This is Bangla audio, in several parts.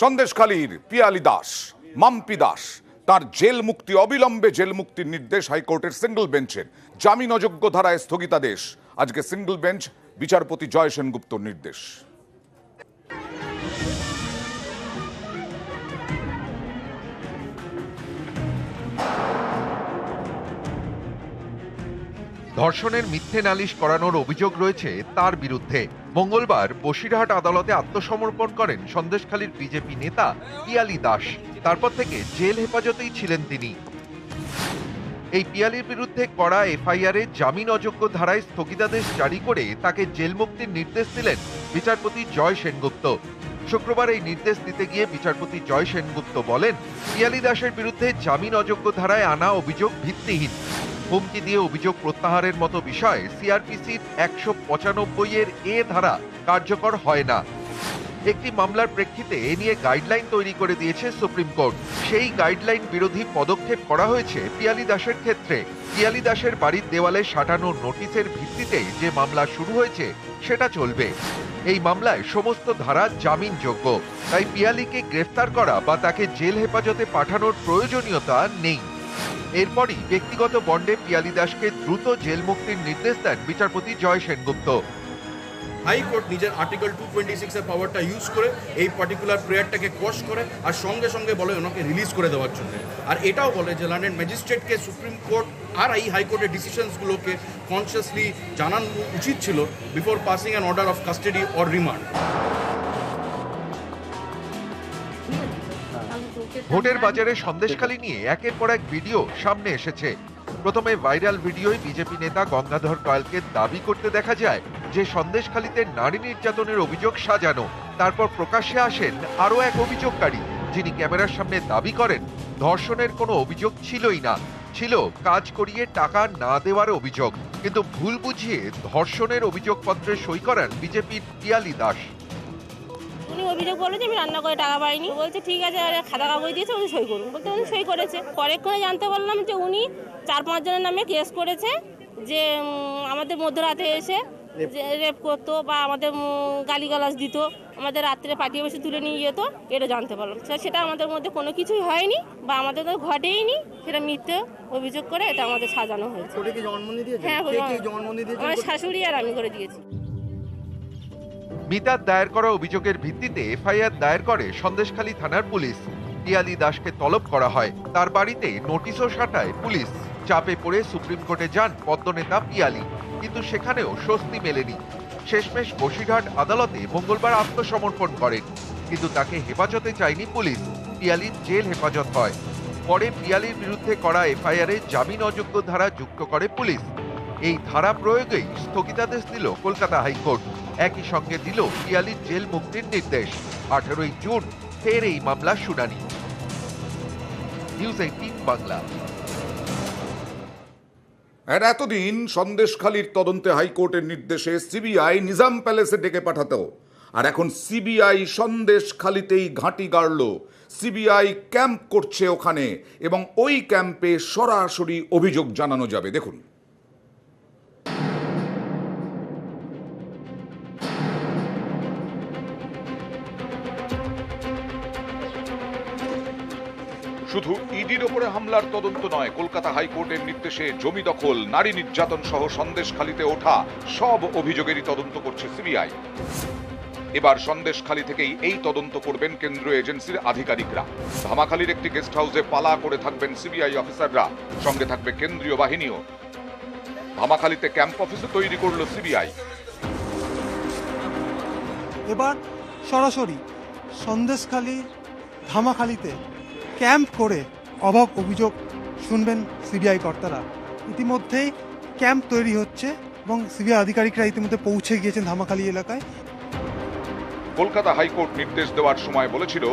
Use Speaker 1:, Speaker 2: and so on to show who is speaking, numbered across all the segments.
Speaker 1: সন্দেশখালীর পিয়ালি দাস, মাম্পি দাস, তার জেল মুক্তি, অবিলম্বে জেল মুক্তির নির্দেশ হাইকোর্টের সিঙ্গল বেঞ্চের। জামিন অযোগ্য ধারায় স্থগিতাদেশ। আজকে সিঙ্গল বেঞ্চ, বিচারপতি জয় সেনগুপ্তর নির্দেশ।
Speaker 2: ধর্ষণের মিথ্যে নালিশ করানোর অভিযোগ রয়েছে তার বিরুদ্ধে। মঙ্গলবার বসিরহাট আদালতে আত্মসমর্পণ করেন সন্দেশখালীর বিজেপি নেতা পিয়ালি দাস। তারপর থেকে জেল হেফাজতেই ছিলেন তিনি। এই পিয়ালির বিরুদ্ধে করা এফআইআরে জামিন অযোগ্য ধারায় স্থগিতাদেশ জারি করে তাকে জেল মুক্তির নির্দেশ দিলেন বিচারপতি জয় সেনগুপ্ত। শুক্রবার এই নির্দেশ দিতে গিয়ে বিচারপতি জয় সেনগুপ্ত বলেন, পিয়ালি দাসের বিরুদ্ধে জামিন অযোগ্য ধারায় আনা অভিযোগ ভিত্তিহীন। হুমকি দিয়ে অভিযোগ প্রত্যাহারের মতো বিষয়ে সিআরপিসির 195 এ ধারা কার্যকর হয় না। একটি মামলার প্রেক্ষিতে এ নিয়ে গাইডলাইন তৈরি করে দিয়েছে সুপ্রিম কোর্ট। সেই গাইডলাইন বিরোধী পদক্ষেপ করা হয়েছে পিয়ালি দাসের ক্ষেত্রে। পিয়ালি দাসের বাড়ির দেওয়ালে সাঁটানো নোটিশের ভিত্তিতে যে মামলা শুরু হয়েছে সেটা চলবে। এই মামলায় সমস্ত ধারা জামিনযোগ্য, তাই পিয়ালিকে গ্রেফতার করা বা তাকে জেল হেফাজতে পাঠানোর প্রয়োজনীয়তা নেই। এরপরই ব্যক্তিগত বন্ডে পিয়ালি দাসকে দ্রুত জেল মুক্তির নির্দেশ দেন বিচারপতি জয় সেনগুপ্ত।
Speaker 3: হাইকোর্ট নিজের আর্টিকেল 226 এর পাওয়ারটা ইউজ করে এই পার্টিকুলার প্রেয়ারটাকে কোশ করে আর সঙ্গে সঙ্গে বলে ওনাকে রিলিজ করে দেওয়ার জন্য। আর এটাও বলে যে লন্ডন ম্যাজিস্ট্রেটকে সুপ্রিম কোর্ট আর এই হাইকোর্টের ডিসিশনসগুলোকে কনসিয়াসলি জানানো উচিত ছিল before passing an order of custody or remand.
Speaker 2: ভোটের বাজারে সন্দেশখালী নিয়ে একের পর এক ভিডিও সামনে এসেছে। প্রথমে ভাইরাল ভিডিওয় বিজেপি নেতা গঙ্গাধর কয়ালকে দাবি করতে দেখা যায় যে সন্দেশখালীতে নারী নির্যাতনের অভিযোগ সাজানো। তারপর প্রকাশ্যে আসেন আরও এক অভিযোগকারী, যিনি ক্যামেরার সামনে দাবি করেন ধর্ষণের কোনো অভিযোগ ছিলই না, ছিল কাজ করিয়ে টাকা না দেওয়ার অভিযোগ। কিন্তু ভুল বুঝিয়ে ধর্ষণের অভিযোগপত্রে সই করেন বিজেপির পিয়ালি দাস।
Speaker 4: উনি অভিযোগ বলে যে আমি রান্না করে টাকা পাইনি। বলছে ঠিক আছে, খাতা কাগজ দিয়েছে, উনি সই করুন। বলতে উনি সই করেছে। পরেক্ষণে জানতে পারলাম যে উনি 4-5 জনের নামে কেস করেছে, যে আমাদের মধ্যরাতে এসে রেপ করতো বা আমাদের গালিগালাজ দিত, আমাদের রাত্রে পাঠিয়ে বসে তুলে নিয়ে যেত। এটা জানতে পারলাম। সেটা আমাদের মধ্যে কোনো কিছুই হয়নি বা আমাদের তো ঘটেইনি। সেটা মিথ্যে অভিযোগ করে এটা আমাদের সাজানো হয়েছে। হ্যাঁ, আমার শাশুড়ি আর আমি করে দিয়েছি।
Speaker 2: মিতার দায়ের করা অভিযোগের ভিত্তিতে এফআইআর দায়ের করে সন্দেশখালী থানার পুলিশ। পিয়ালি দাসকে তলব করা হয়। তার বাড়িতে নোটিশও সাঁটায় পুলিশ। চাপে পড়ে সুপ্রিম কোর্টে যান পদ্মনেতা পিয়ালি, কিন্তু সেখানেও স্বস্তি মেলেনি। শেষমেশ বসিরহাট আদালতে মঙ্গলবার আত্মসমর্পণ করেন, কিন্তু তাকে হেফাজতে চায়নি পুলিশ। পিয়ালির জেল হেফাজত হয়। পরে পিয়ালির বিরুদ্ধে করা এফআইআরে জামিন অযোগ্য ধারা যুক্ত করে পুলিশ। এই ধারা প্রয়োগেই স্থগিতাদেশ দিল কলকাতা হাইকোর্ট। একই সঙ্গে দিল পিয়ালির জেল মুক্তির নির্দেশ। 18 জুন ফের এই মামলার শুনানি। নিউজ 18 বাংলা।
Speaker 1: আর এতদিন সন্দেশখালীর তদন্তে হাইকোর্টের নির্দেশে সিবিআই নিজাম প্যালেসে ডেকে পাঠাতো, আর এখন সিবিআই সন্দেশখালীতেই ঘাঁটি গাড়ল। সিবিআই ক্যাম্প করছে ওখানে, এবং ওই ক্যাম্পে সরাসরি অভিযোগ জানানো যাবে। দেখুন। শুধু ইডির ওপরে হামলার তদন্ত নয়, কলকাতা হাইকোর্টের নির্দেশে জমি দখল, নারী নির্যাতন সহ সন্দেশখালীতে ওঠা সব অভিযোগেরই তদন্ত করছে সিবিআই। এবার সন্দেশখালী থেকেই এই তদন্ত করবেন কেন্দ্রীয় এজেন্সির আধিকারিকরা। ধামাখালীর একটি গেস্ট হাউসে পালা করে থাকবেন সিবিআই অফিসাররা, সঙ্গে থাকবে কেন্দ্রীয় বাহিনীও। ধামাখালীতে ক্যাম্প অফিসও তৈরি করল সিবিআই।
Speaker 5: এবার সরাসরি সন্দেশখালীর ধামাখালীতে ক্যাম্প করে অভাব অভিযোগ শুনবেন সিবিআই কর্তারা। ইতিমধ্যেই ক্যাম্প তৈরি হচ্ছে এবং সিবিআই আধিকারিকরা ইতিমধ্যে পৌঁছে গিয়েছেন ধামাখালী এলাকায়।
Speaker 1: কলকাতা হাইকোর্ট নির্দেশ দেওয়ার সময় বলেছিল,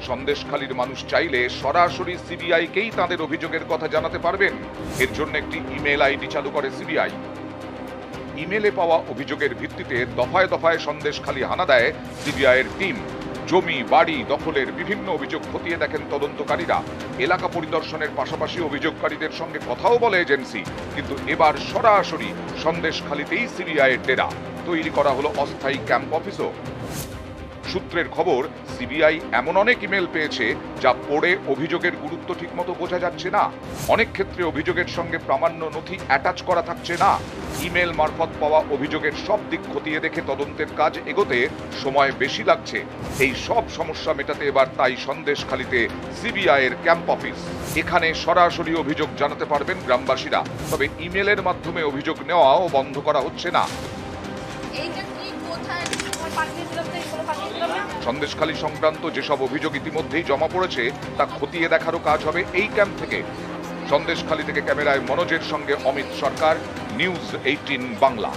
Speaker 1: সন্দেশখালীর মানুষ চাইলে সরাসরি সিবিআইকেই তাদের অভিযোগের কথা জানাতে পারবেন। এর জন্য একটি ইমেল আইডি চালু করে সিবিআই। ইমেলে পাওয়া অভিযোগের ভিত্তিতে দফায় দফায় সন্দেশখালী হানা দেয় সিবিআইয়ের টিম। জমি বাড়ি দখলের বিভিন্ন অভিযোগ খতিয়ে দেখেন তদন্তকারীরা। এলাকা পরিদর্শনের পাশাপাশি অভিযোগকারীদের সঙ্গে কথাও বলে এজেন্সি। কিন্তু এবার সরাসরি সন্দেশখালীতেই সিবিআইয়ের ডেরা। তৈরি করা হলো অস্থায়ী ক্যাম্প অফিসও। সূত্রের খবর, সিবিআই এমন অনেক ইমেল পেয়েছে যা পড়ে অভিযোগের গুরুত্ব ঠিকমতো বোঝা যাচ্ছে না। অনেক ক্ষেত্রে অভিযোগের সঙ্গে প্রামাণ্য নথি অ্যাটাচ করা থাকছে না। ইমেল মারফত পাওয়া অভিযোগের সব দিক খতিয়ে দেখে তদন্তের কাজ এগোতে সময় বেশি লাগছে। এই সব সমস্যা মেটাতে এবার তাই সন্দেশখালীতে সিবিআই এর ক্যাম্প অফিস। এখানে সরাসরি অভিযোগ জানাতে পারবেন গ্রামবাসীরা, তবে ইমেলের মাধ্যমে অভিযোগ নেওয়াও বন্ধ করা হচ্ছে না। সন্দেশখালী সংক্রান্ত যেসব অভিযোগ ইতিমধ্যেই জমা পড়েছে তা খতিয়ে দেখারও কাজ হবে এই ক্যাম্প থেকে। সন্দেশখালী থেকে ক্যামেরায় মনোজের সঙ্গে অমিত সরকার, নিউজ 18 বাংলা।